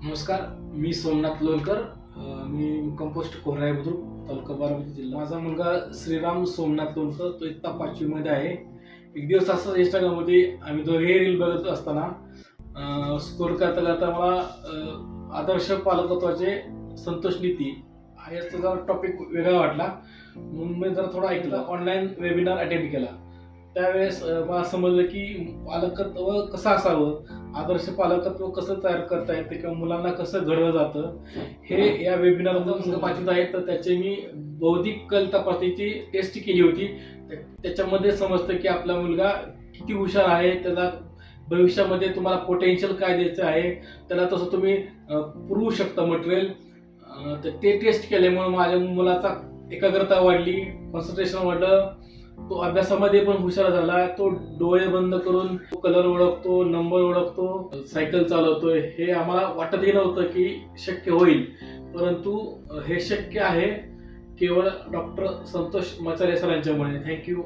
नमस्कार, मी सोमनाथ लोणकर. मी कंपोस्ट कोराळे बुद्रुक, तालुका बारामती जिल्हा. माझा मुलगा श्रीराम सोमनाथ लोणकर, तो इयत्ता 5वीमध्ये आहे. एक दिवस असं इंस्टाग्राममध्ये आम्ही दोघेही रील बघत असताना स्क्रोल करता करता मला आदर्श पालकत्वाचे संतोष नीती हा याचा जरा टॉपिक वेगळा वाटला. म्हणून मी जरा थोडा ऐकलं, ऑनलाईन वेबिनार अटेंड केला. त्यावेळेस मला समजलं की पालकत्व कसं असावं, आदर्श पालकत्व कसं तयार करता येतं किंवा मुलांना कसं घडवलं जातं, हे या वेबिनारमधून वाचित आहे. तर त्याचे मी बौद्धिक कल तपासणीची टेस्ट केली होती. त्याच्यामध्ये समजतं की आपला मुलगा किती हुशार आहे, त्याला भविष्यामध्ये तुम्हाला पोटेन्शियल काय द्यायचं आहे, त्याला तसं तुम्ही पुरवू शकता मटेरियल. तर ते टेस्ट केल्यामुळे माझ्या मुलाचा एकाग्रता वाढली, कॉन्सन्ट्रेशन वाढलं, तो अभ्यासामध्ये पण हुशार झाला. तो डोळे बंद करून कलर ओळखतो, नंबर ओळखतो, सायकल चालवतोय. हे आम्हाला वाटतही नव्हतं की शक्य होईल, परंतु हे शक्य आहे केवळ डॉक्टर संतोष मचारे सरांच्यामुळे. थँक्यू.